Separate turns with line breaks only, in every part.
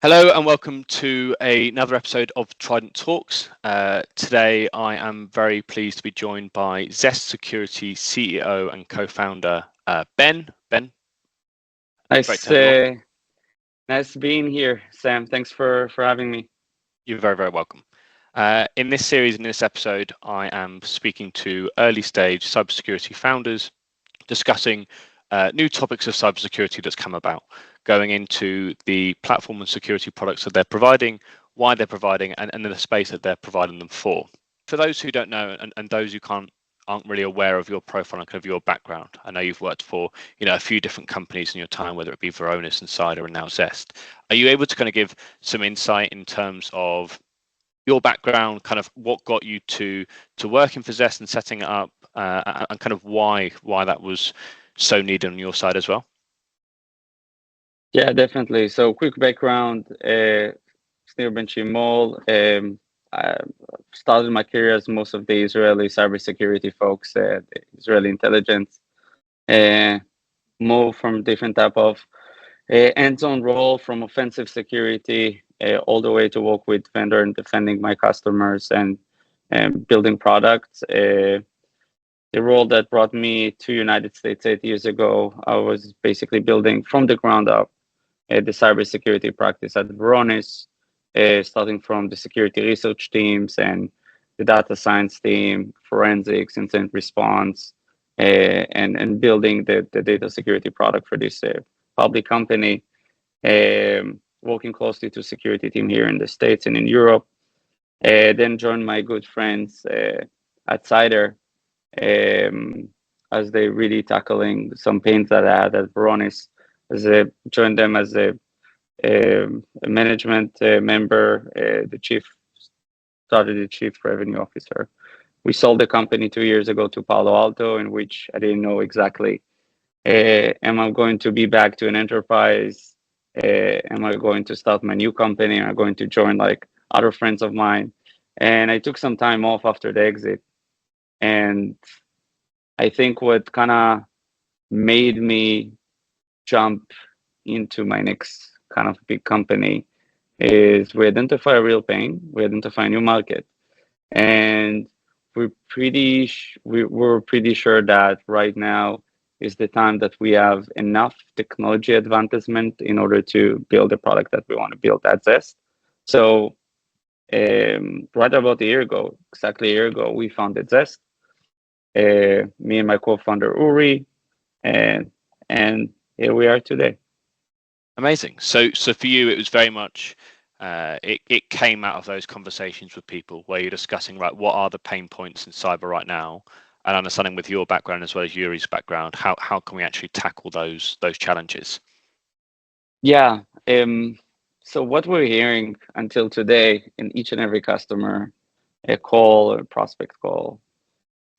Hello and welcome to another episode of Trident Talks. Today I am very pleased to be joined by ZEST Security CEO and co-founder Ben. Ben, great to have you on.
Nice being here, Sam. Thanks for having me.
You're very, very welcome. In this series, in this episode, I am speaking to early stage cybersecurity founders discussing new topics of cybersecurity that's come about, going into the platform and security products that they're providing, why they're providing, and the space that they're providing them for. For those who don't know, and those who aren't really aware of your profile and kind of your background, I know you've worked for a few different companies in your time, whether it be Varonis, Insider, and now Zest. Are you able to kind of give some insight in terms of your background, kind of what got you to working for Zest and setting it up, and kind of why that was so needed on your side as well?
Yeah, definitely. So, quick background: Ben Shimol. I started my career as most of the Israeli cybersecurity folks, Israeli intelligence. Moved from different type of hands-on role, from offensive security all the way to work with vendor and defending my customers and building products. The role that brought me to United States 8 years ago, I was basically building from the ground up the cybersecurity practice at Varonis, starting from the security research teams and the data science team, forensics, incident response, and building the data security product for this public company, working closely to security team here in the States and in Europe. Then joined my good friends at Cider, as they really tackling some pains that I had at Varonis. As I joined them as a management member, started the chief revenue officer. We sold the company 2 years ago to Palo Alto, in which I didn't know exactly, am I going to be back to an enterprise? Am I going to start my new company? Am I going to join like other friends of mine? And I took some time off after the exit. And I think what kind of made me jump into my next kind of big company is we identify a real pain, we identify a new market, and we're pretty sure that right now is the time that we have enough technology advancement in order to build the product that we want to build at Zest. So right about exactly a year ago, we founded Zest. Me and my co-founder Uri, and here we are today.
Amazing. So for you, it was very much it came out of those conversations with people where you're discussing, right, what are the pain points in cyber right now, and understanding with your background as well as Yuri's background, how can we actually tackle those challenges?
Yeah. So what we're hearing until today in each and every customer, a call or prospect call,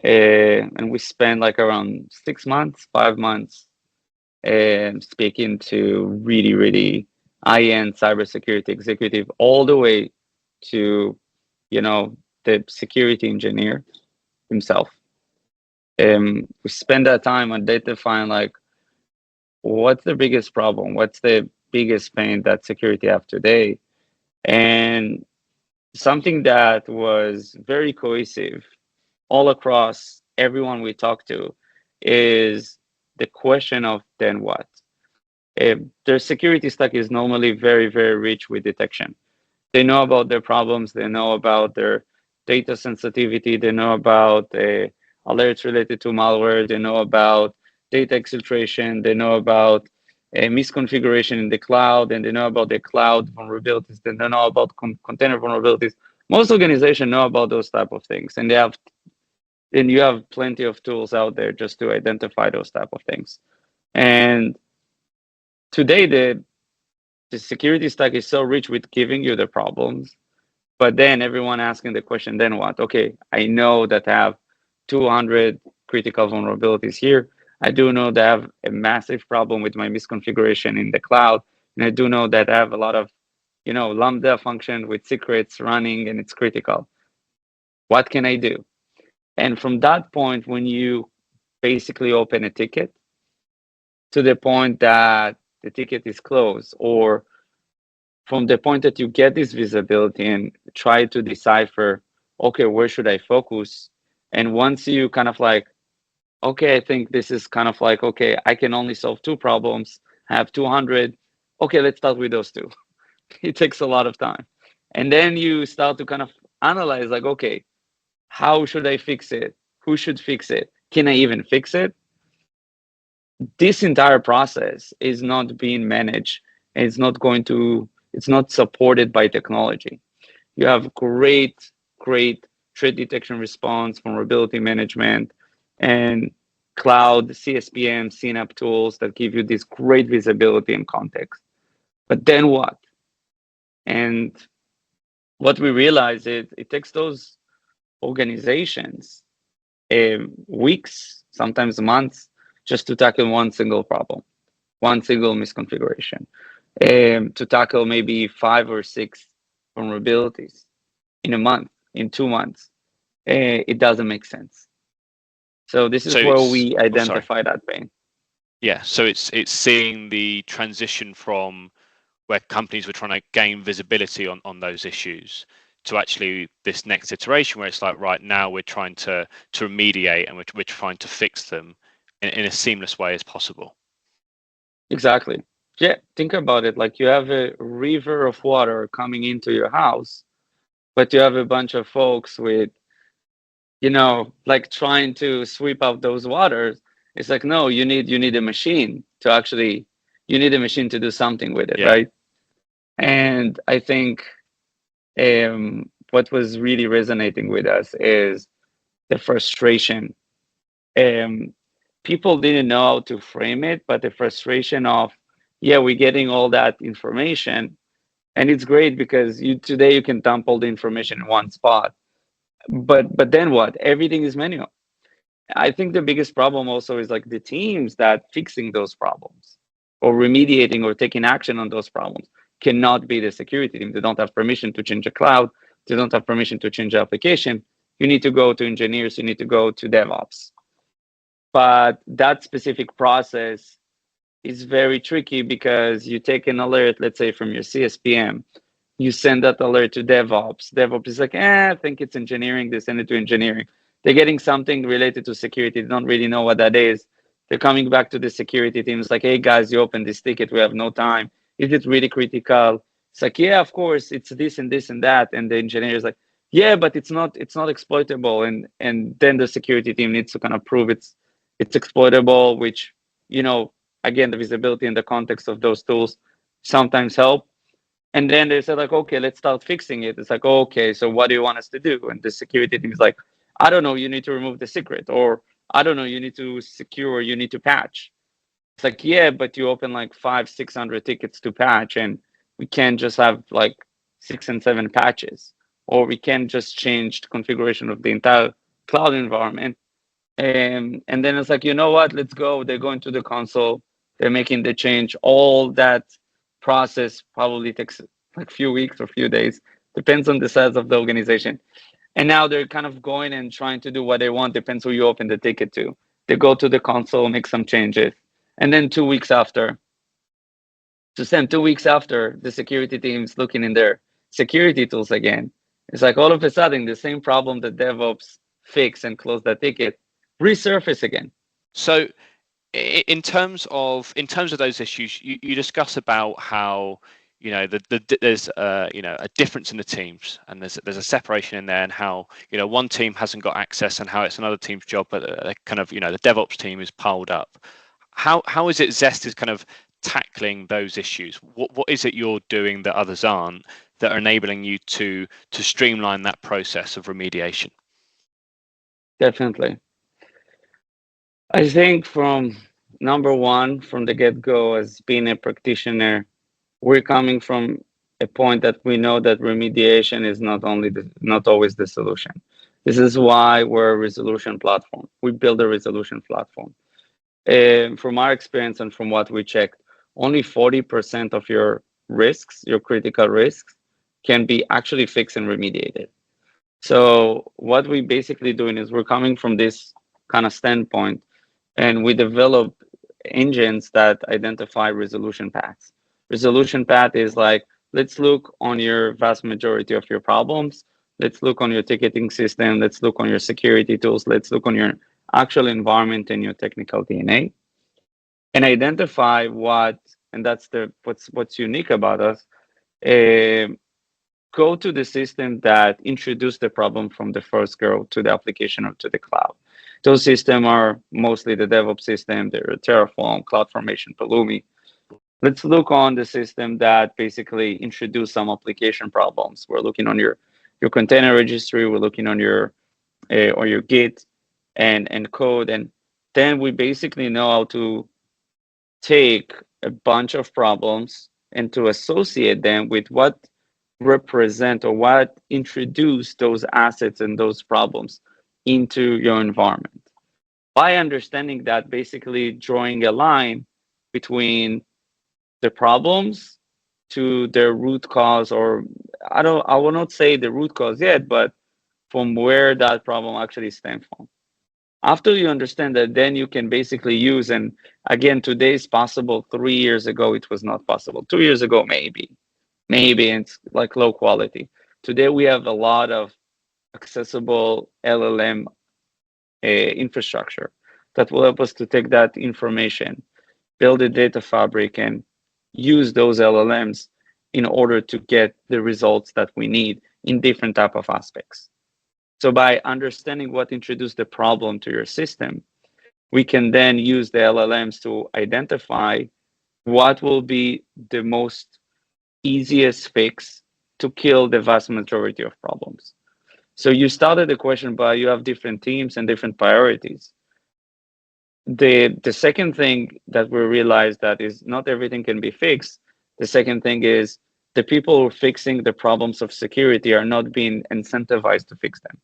and we spend like around 6 months, 5 months, speaking to really high-end cybersecurity executive, all the way to, the security engineer himself. We spend that time identifying like, what's the biggest problem? What's the biggest pain that security have today? And something that was very cohesive all across everyone we talk to is the question of then what? Their security stack is normally very rich with detection. They know about their problems, they know about their data sensitivity, they know about alerts related to malware, they know about data exfiltration, they know about misconfiguration in the cloud, and they know about the cloud vulnerabilities, they know about container vulnerabilities. Most organizations know about those type of things, and you have plenty of tools out there just to identify those type of things. And today, the security stack is so rich with giving you the problems, but then everyone asking the question, then what? Okay, I know that I have 200 critical vulnerabilities here. I do know that I have a massive problem with my misconfiguration in the cloud. And I do know that I have a lot of, Lambda function with secrets running, and it's critical. What can I do? And from that point, when you basically open a ticket to the point that the ticket is closed, or from the point that you get this visibility and try to decipher, okay, where should I focus? And once you kind of like, okay, I think this is kind of like, okay, I can only solve 2 problems, have 200. Okay, let's start with those two. It takes a lot of time. And then you start to kind of analyze like, okay, how should I fix it? Who should fix it? Can I even fix it? This entire process is not being managed. And it's not supported by technology. You have great threat detection response, vulnerability management, and cloud CSPM, CNAPP tools that give you this great visibility and context. But then what? And what we realize is it takes those organizations weeks, sometimes months, just to tackle one single problem, one single misconfiguration, to tackle maybe 5 or 6 vulnerabilities in a month, in 2 months. It doesn't make sense. So this is
So
where
it's
we
sorry.
identify that pain.
Yeah, so it's seeing the transition from where companies were trying to gain visibility on those issues to actually this next iteration where it's like, right now we're trying to remediate and we're trying to fix them in a seamless way as possible.
Exactly. Yeah, think about it. Like you have a river of water coming into your house, but you have a bunch of folks with, like trying to sweep out those waters. It's like, no, you need a machine to actually, you need a machine to do something with it,
Yeah.
right? And I think what was really resonating with us is the frustration. Um, People didn't know how to frame it, but the frustration of, yeah, we're getting all that information, and it's great because today you can dump all the information in one spot. But then what? Everything is manual. I think the biggest problem also is like the teams that fixing those problems or remediating or taking action on those problems cannot be the security team. They don't have permission to change a cloud. They don't have permission to change the application. You need to go to engineers. You need to go to DevOps. But that specific process is very tricky because you take an alert, let's say from your CSPM, you send that alert to DevOps. DevOps is like, I think it's engineering. They send it to engineering. They're getting something related to security. They don't really know what that is. They're coming back to the security team. It's like, hey guys, you opened this ticket. We have no time. Is it really critical? It's like, yeah, of course, it's this and this and that. And the engineer is like, yeah, but it's not exploitable. And then the security team needs to kind of prove it's exploitable, which, you know, again, the visibility and the context of those tools sometimes help. And then they said like, okay, let's start fixing it. It's like, okay, so what do you want us to do? And the security team is like, I don't know, you need to remove the secret, or I don't know, you need to secure, you need to patch. It's like, yeah, but you open like 500-600 tickets to patch, and we can't just have like 6 and 7 patches, or we can't just change the configuration of the entire cloud environment. And then it's like, you know what? Let's go. They're going to the console. They're making the change. All that process probably takes like few weeks or few days. Depends on the size of the organization. And now they're kind of going and trying to do what they want. Depends who you open the ticket to. They go to the console, make some changes, and then 2 weeks after, to send 2 weeks after, the security team's looking in their security tools again. It's like all of a sudden the same problem that DevOps fix and close that ticket resurface again.
So in terms of those issues, you discuss about how there's a difference in the teams, and there's a separation in there, and how one team hasn't got access, and how it's another team's job, but kind of the DevOps team is piled up. How is it ZEST is kind of tackling those issues? What is it you're doing that others aren't, that are enabling you to streamline that process of remediation?
Definitely. I think from number one, from the get-go, as being a practitioner, we're coming from a point that we know that remediation is not always the solution. This is why we're a resolution platform. We build a resolution platform. From our experience and from what we checked, only 40% of your risks, your critical risks, can be actually fixed and remediated. So what we basically doing is we're coming from this kind of standpoint, and we develop engines that identify resolution paths. Resolution path is like let's look on your vast majority of your problems. Let's look on your ticketing system. Let's look on your security tools. Let's look on your actual environment and your technical DNA, and identify what, and that's the what's unique about us. Uh, Go to the system that introduced the problem from the first go to the application or to the cloud. Those systems are mostly the DevOps system. They're Terraform, CloudFormation, Pulumi. Let's look on the system that basically introduced some application problems. We're looking on your container registry. We're looking on your or your Git and code, and then we basically know how to take a bunch of problems and to associate them with what represent or what introduce those assets and those problems into your environment. By understanding that, basically drawing a line between the problems to their root cause, or I will not say the root cause yet, but from where that problem actually stems from. After you understand that, then you can basically use, and again, today is possible. 3 years ago, it was not possible. 2 years ago, maybe it's like low quality. Today, we have a lot of accessible LLM infrastructure that will help us to take that information, build a data fabric, and use those LLMs in order to get the results that we need in different type of aspects. So by understanding what introduced the problem to your system, we can then use the LLMs to identify what will be the most easiest fix to kill the vast majority of problems. So you started the question, but you have different teams and different priorities. The second thing that we realized that is not everything can be fixed. The second thing is the people who are fixing the problems of security are not being incentivized to fix them.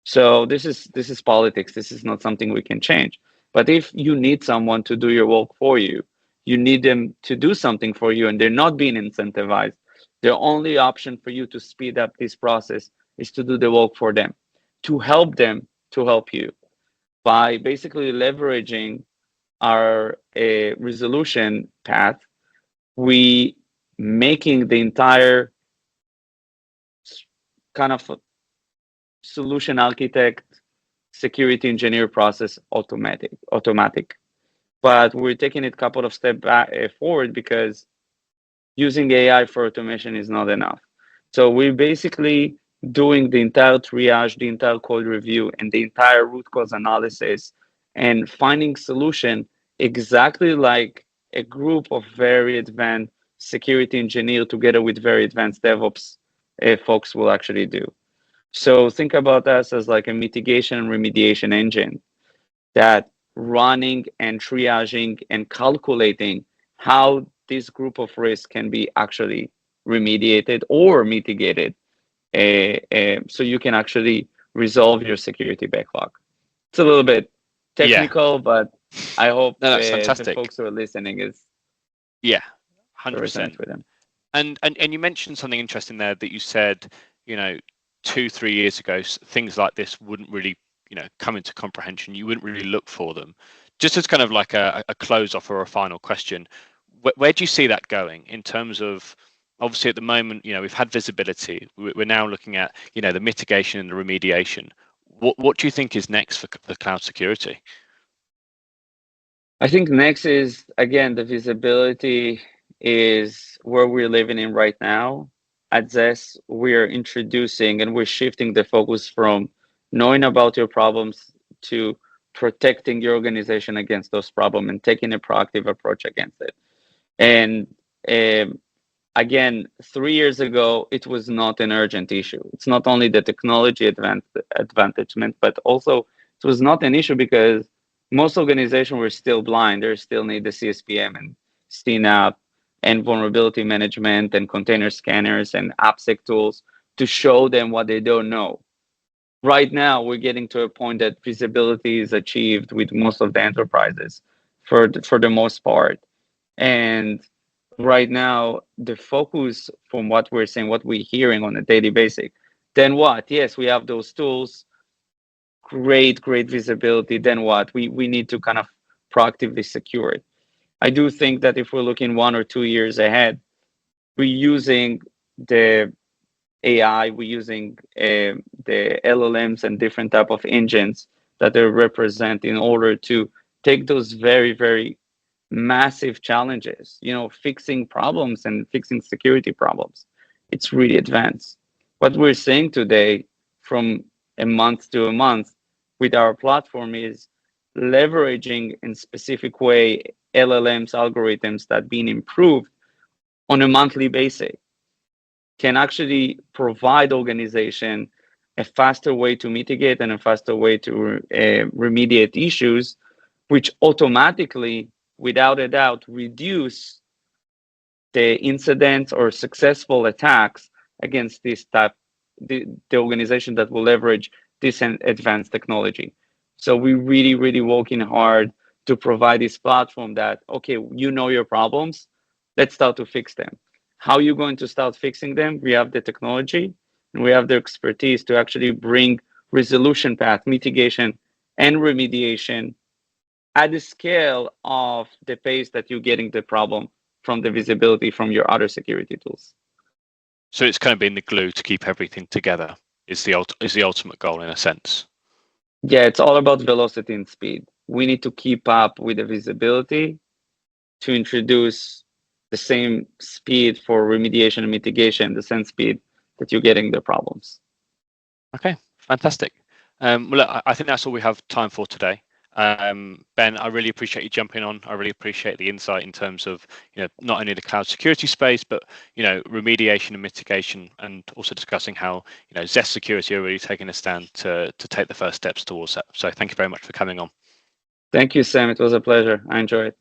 So this is politics. This is not something we can change. But if you need someone to do your work for you, you need them to do something for you, and they're not being incentivized. The only option for you to speed up this process is to do the work for them to help you by basically leveraging our resolution path. We making the entire kind of solution architect security engineer process automatic, but we're taking it a couple of steps back forward, because using AI for automation is not enough. So we're basically doing the entire triage, the entire code review, and the entire root cause analysis, and finding solution exactly like a group of very advanced security engineer together with very advanced DevOps folks will actually do. So think about us as like a mitigation and remediation engine that running and triaging and calculating how this group of risks can be actually remediated or mitigated, so you can actually resolve your security backlog. It's a little bit
Yeah,
technical, but I hope
no, that's
the
fantastic.
folks who are listening is
Yeah,
to resonate
100%.
with them.
And you mentioned something interesting there, that you said, 2-3 years ago, things like this wouldn't really, come into comprehension. You wouldn't really look for them. Just as kind of like a close off or a final question, where do you see that going in terms of, obviously at the moment, we've had visibility. We're now looking at, the mitigation and the remediation. What do you think is next for cloud security?
I think next is, again, the visibility is where we're living in right now. At ZEST, we're introducing and we're shifting the focus from knowing about your problems to protecting your organization against those problems and taking a proactive approach against it. And again, 3 years ago, it was not an urgent issue. It's not only the technology advantagement, but also it was not an issue because most organizations were still blind. They still need the CSPM and CNAP and vulnerability management and container scanners and AppSec tools to show them what they don't know. Right now, we're getting to a point that visibility is achieved with most of the enterprises for the most part. And right now, the focus from what we're saying, what we're hearing on a daily basis, then what? Yes, we have those tools, great visibility. Then what? We need to kind of proactively secure it. I do think that if we're looking 1 or 2 years ahead, we're using the AI, we're using the LLMs and different type of engines that they represent in order to take those very, very massive challenges, fixing problems and fixing security problems. It's really advanced. What we're seeing today from a month to a month with our platform is leveraging in specific way LLMs algorithms that being improved on a monthly basis can actually provide organization a faster way to mitigate and a faster way to remediate issues, which automatically, without a doubt, reduce the incidents or successful attacks against this type, the organization that will leverage this advanced technology. So we really, really working hard to provide this platform that, okay, your problems, let's start to fix them. How are you going to start fixing them? We have the technology and we have the expertise to actually bring resolution path, mitigation, and remediation at the scale of the pace that you're getting the problem from the visibility from your other security tools.
So it's kind of been the glue to keep everything together is the ultimate goal in a sense.
Yeah, it's all about velocity and speed. We need to keep up with the visibility to introduce the same speed for remediation and mitigation, the same speed that you're getting the problems.
Okay, fantastic. Well, look, I think that's all we have time for today. Ben, I really appreciate you jumping on. I really appreciate the insight in terms of not only the cloud security space, but remediation and mitigation, and also discussing how ZEST Security are really taking a stand to take the first steps towards that. So thank you very much for coming on.
Thank you, Sam. It was a pleasure. I enjoyed it.